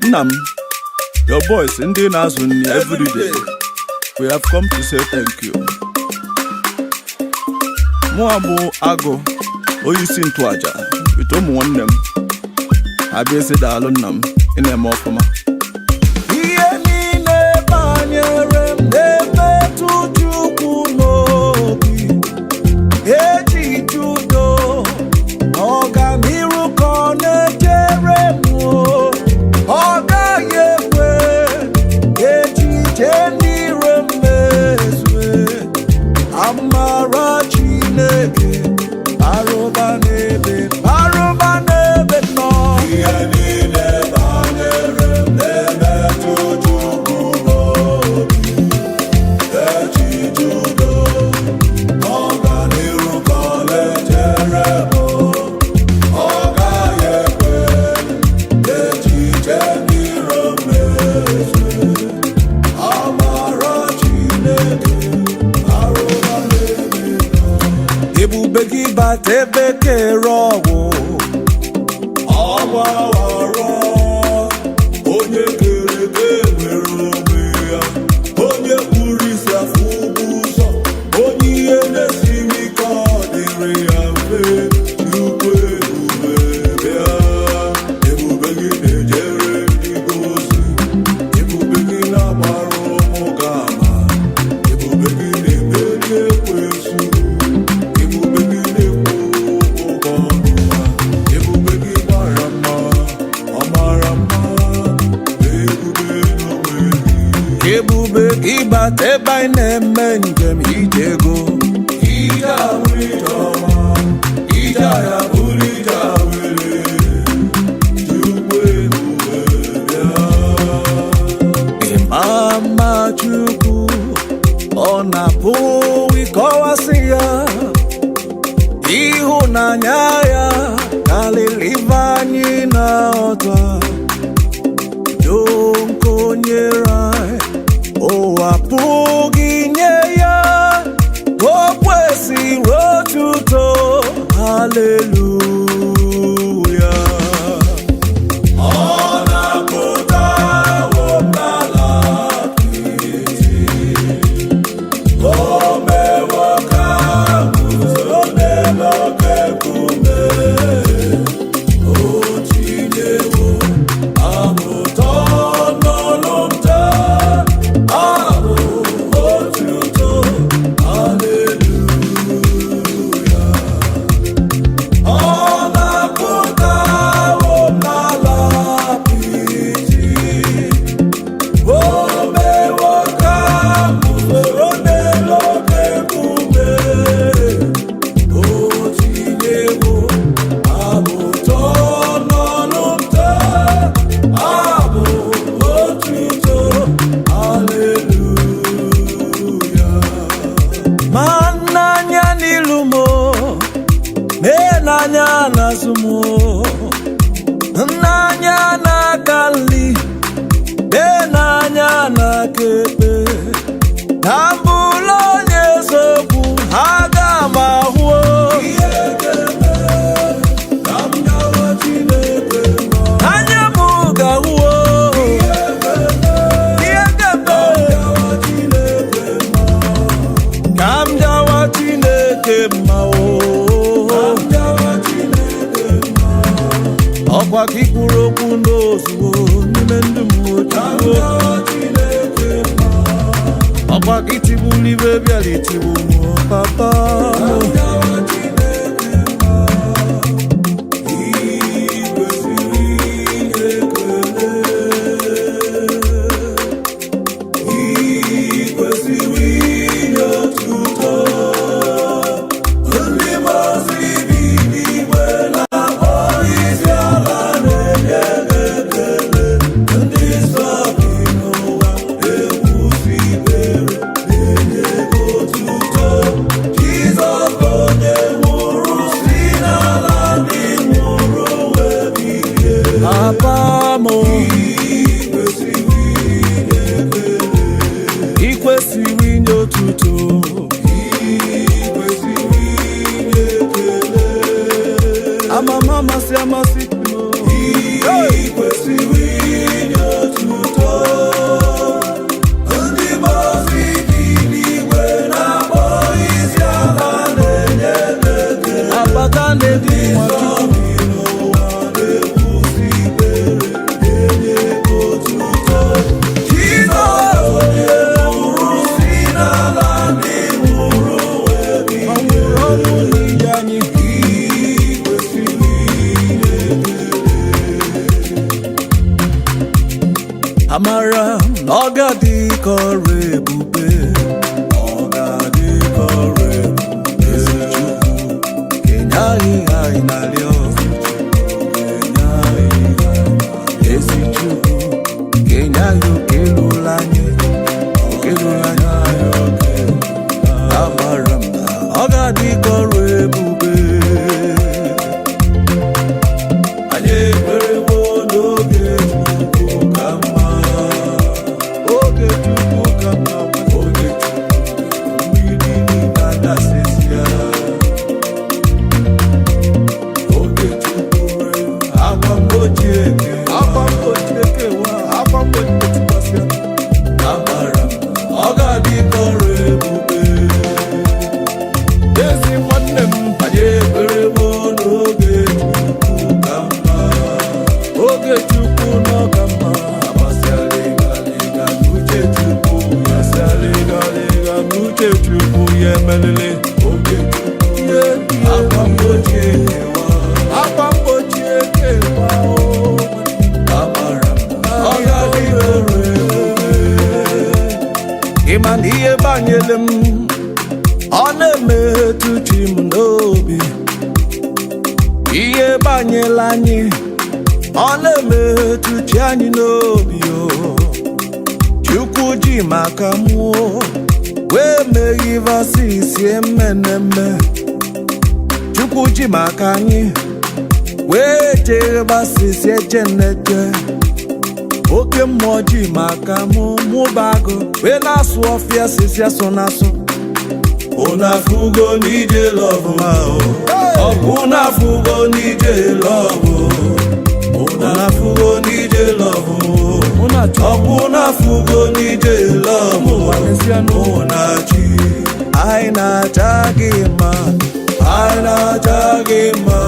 Nam, your boys in the Nazun every day. We have come to say thank you. Moabu Ago, Oyisin Twaja, with one them. I be said Alunam in a mofama. Tebeke rowo awawaro onye kereke nwere onwe ya onye kpụrụ isi afọ ụzọ onye ihe na-esiri ike ọ dịrị ya mfe ukwu ebube bịa ebube gị na-ejere ndị gosi ebube gị na-agbara ụmụ gị ama ebube gị na-emeri ekwensu Ibate by name njem ijego ija witoma ija ya bulija wele chukwe bubya mama chukwu ona puwi kowasiya ihunanya ya kalilivanyi na ota donkonyera o apụghị nye ya o kwesịrị otuto haleluya ọ na-apụta n'ala apịtị o mewo ka guzo n'elu oke nkume o tinyewo amụta n'ọnụ nta Nanya na sumo nanya na kali nanya na kepe tambulo nyesoku haga mahuo anya muga huo kamjawa chineke mao ọkwa ka ikwuru okwu n'ozugbo n'ime ndụ mmojuo ọkwa ka itigbuli ibe bịara itigbu mụọ papa ikwesịrị inye otuto amama amasị amasị ikwesịrị inye amara ọ ga-adị ka ọrụ ebube, ọ ga-adị ka ọrụ ebube. Ezi Chukwu kenye anyị anyị na-arịọ, ezi Chukwu kenye anyị oke lụrụ anyị, oke lụrụ anyị. Amara m na ọ ga-adị ka ọrụ ebube. Anyị ekwerewo n'oge Chukwu ka mma, oge Chukwu ka mma, oge Chukwu mmiri na-adasịsịa, oge Chukwu akwa mgbochi ekewa, akwa mgbochi ekewa. Amara m ọ ga-adị ka ọrụ ebube. Ezi nwanne m, anyị ekwerewo n'oge Chukwu ka mma, oge Chukwu nọ ka mma. Amasị alịgalịga n'uche Chukwu, amasị alịgalịga n'uche Chukwu ya emelele. Oge Chukwu akwa mgbochi ekewa, akwa mgbochi ekewa. Amara m ọ ga-adị ka ọrụ ebube. Ịma na ihe banyere m ọ na-emetụ chi m n'obi, ihe banyere anyị ọ na-emetụ chi anyị n'obi. Chukwu ji maka mụọ wee meghe vasisi emeneme, Chukwu ji maka anyị wee jee vasisi ejenete. Oke mmụọ ji maka mụbago wee na-asụ ọfịa sisi asụ na-asụ. Unafugo nije love ma o, unafugo nije love o, unafugo nije love o, unafugo nije love o. Unachi aina chagima, aina chagima.